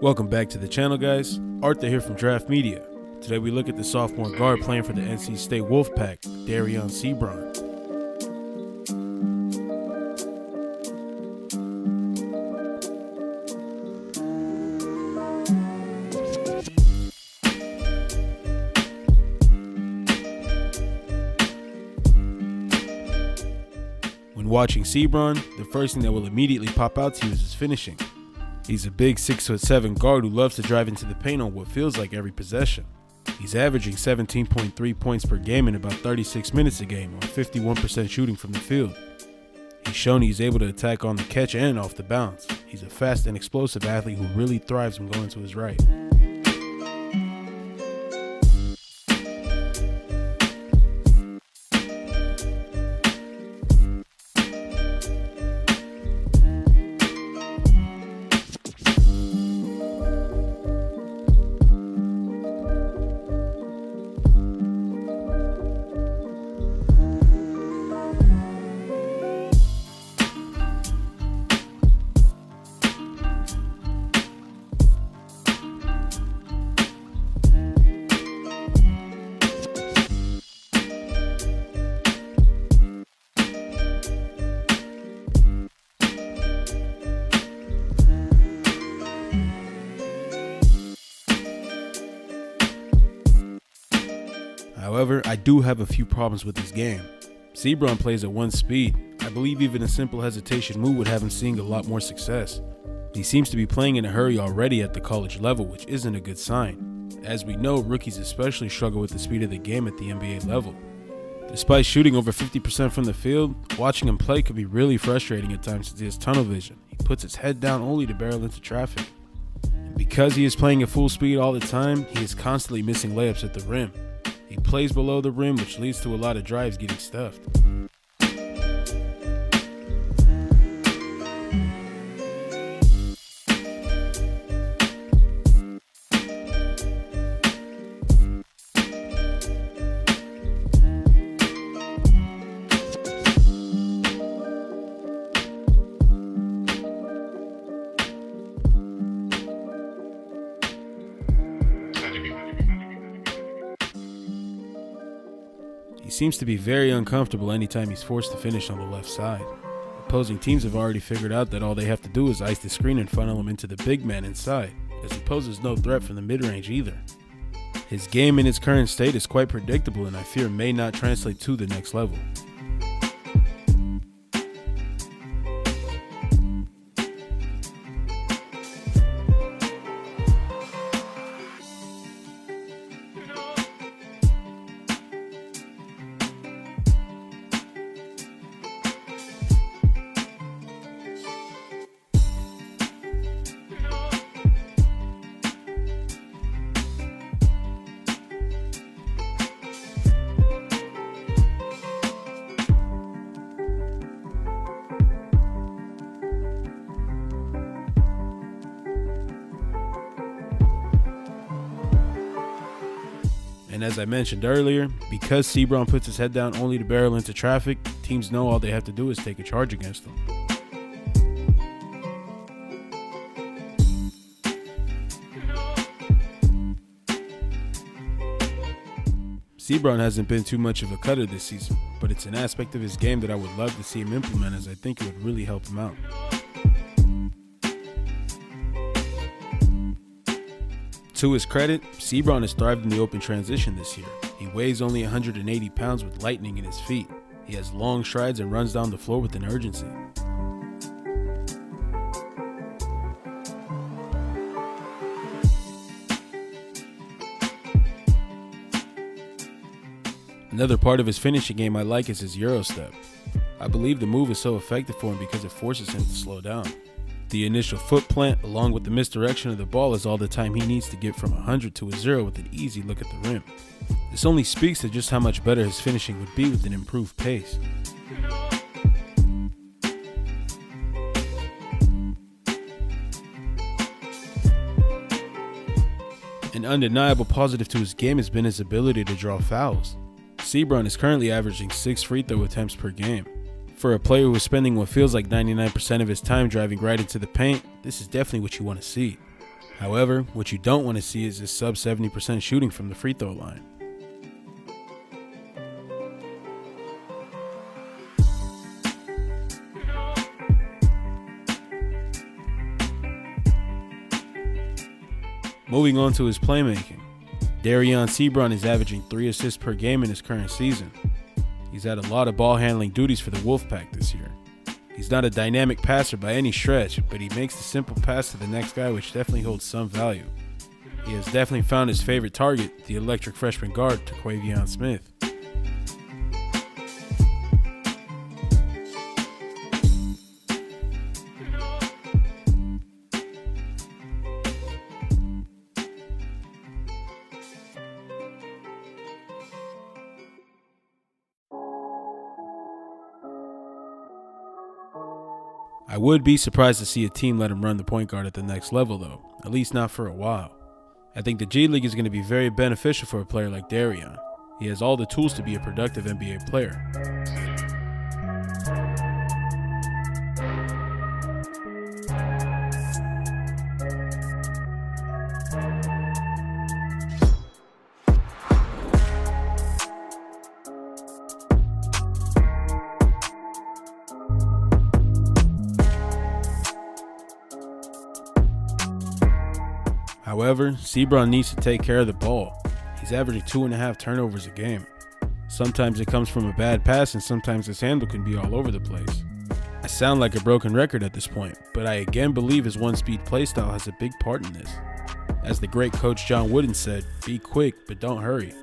Welcome back to the channel, guys. Arthur here from Draft Media. Today we look at the sophomore guard playing for the NC State Wolfpack, Dereon Seabron. When watching Seabron, the first thing that will immediately pop out to you is his finishing. He's a big 6'7" guard who loves to drive into the paint on what feels like every possession. He's averaging 17.3 points per game in about 36 minutes a game, or 51% shooting from the field. He's shown he's able to attack on the catch and off the bounce. He's a fast and explosive athlete who really thrives when going to his right. However, I do have a few problems with his game. Seabron plays at one speed. I believe even a simple hesitation move would have him seeing a lot more success. He seems to be playing in a hurry already at the college level, which isn't a good sign. As we know, rookies especially struggle with the speed of the game at the NBA level. Despite shooting over 50% from the field, watching him play could be really frustrating at times since he has tunnel vision. He puts his head down only to barrel into traffic. And because he is playing at full speed all the time, he is constantly missing layups at the rim. He plays below the rim, which leads to a lot of drives getting stuffed. He seems to be very uncomfortable anytime he's forced to finish on the left side. Opposing teams have already figured out that all they have to do is ice the screen and funnel him into the big man inside, as he poses no threat from the mid-range either. His game in its current state is quite predictable and I fear may not translate to the next level. And as I mentioned earlier, because Seabron puts his head down only to barrel into traffic, teams know all they have to do is take a charge against him. Seabron hasn't been too much of a cutter this season, but it's an aspect of his game that I would love to see him implement, as I think it would really help him out. To his credit, Seabron has thrived in the open transition this year. He weighs only 180 pounds with lightning in his feet. He has long strides and runs down the floor with an urgency. Another part of his finishing game I like is his Euro step. I believe the move is so effective for him because it forces him to slow down. The initial foot plant, along with the misdirection of the ball, is all the time he needs to get from 100 to a 0 with an easy look at the rim. This only speaks to just how much better his finishing would be with an improved pace. An undeniable positive to his game has been his ability to draw fouls. Seabron is currently averaging 6 free throw attempts per game. For a player who is spending what feels like 99% of his time driving right into the paint, this is definitely what you want to see. However, what you don't want to see is his sub 70% shooting from the free throw line. Moving on to his playmaking, Dereon Seabron is averaging 3 assists per game in his current season. He's had a lot of ball handling duties for the Wolfpack this year. He's not a dynamic passer by any stretch, but he makes the simple pass to the next guy, which definitely holds some value. He has definitely found his favorite target, the electric freshman guard, Dereon Smith. I would be surprised to see a team let him run the point guard at the next level though, at least not for a while. I think the G League is going to be very beneficial for a player like Dereon. He has all the tools to be a productive NBA player. However, Seabron needs to take care of the ball. He's averaging 2.5 turnovers a game. Sometimes it comes from a bad pass and sometimes his handle can be all over the place. I sound like a broken record at this point, but I again believe his one-speed playstyle has a big part in this. As the great coach John Wooden said, be quick, but don't hurry.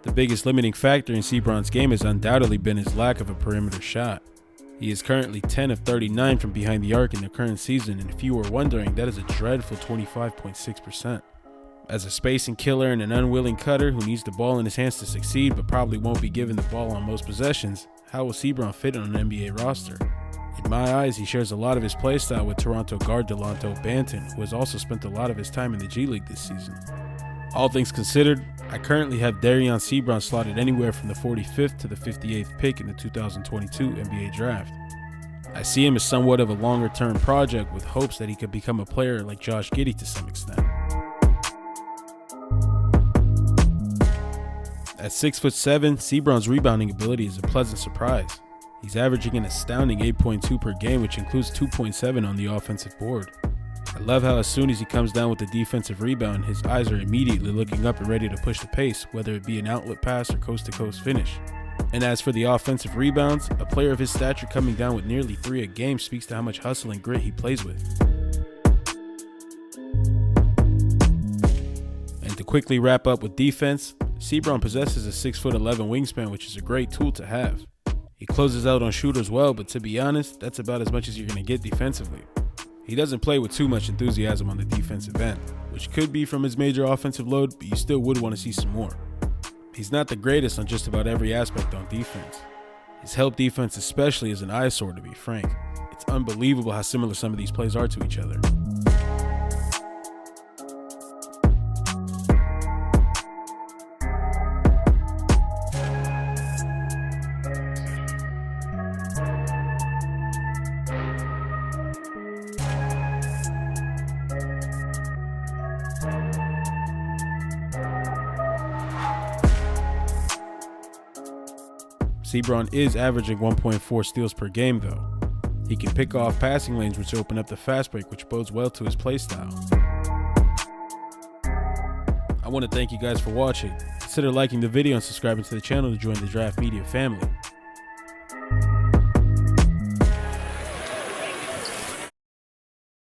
The biggest limiting factor in Seabron's game has undoubtedly been his lack of a perimeter shot. He is currently 10 of 39 from behind the arc in the current season, and if you were wondering, that is a dreadful 25.6%. As a spacing killer and an unwilling cutter who needs the ball in his hands to succeed but probably won't be given the ball on most possessions, how will Seabron fit on an NBA roster? In my eyes, he shares a lot of his playstyle with Toronto guard Delonto Banton, who has also spent a lot of his time in the G League this season. All things considered, I currently have Dereon Seabron slotted anywhere from the 45th to the 58th pick in the 2022 NBA Draft. I see him as somewhat of a longer-term project with hopes that he could become a player like Josh Giddey to some extent. At 6'7", Seabron's rebounding ability is a pleasant surprise. He's averaging an astounding 8.2 per game, which includes 2.7 on the offensive board. I love how as soon as he comes down with the defensive rebound, his eyes are immediately looking up and ready to push the pace, whether it be an outlet pass or coast-to-coast finish. And as for the offensive rebounds, a player of his stature coming down with nearly 3 a game speaks to how much hustle and grit he plays with. And to quickly wrap up with defense, Seabron possesses a 6'11" wingspan, which is a great tool to have. He closes out on shooters well, but to be honest, that's about as much as you're going to get defensively. He doesn't play with too much enthusiasm on the defensive end, which could be from his major offensive load, but you still would want to see some more. He's not the greatest on just about every aspect on defense. His help defense especially is an eyesore, to be frank. It's unbelievable how similar some of these plays are to each other. Seabron is averaging 1.4 steals per game though. He can pick off passing lanes which open up the fast break, which bodes well to his playstyle. I want to thank you guys for watching. Consider liking the video and subscribing to the channel to join the Draft Media family.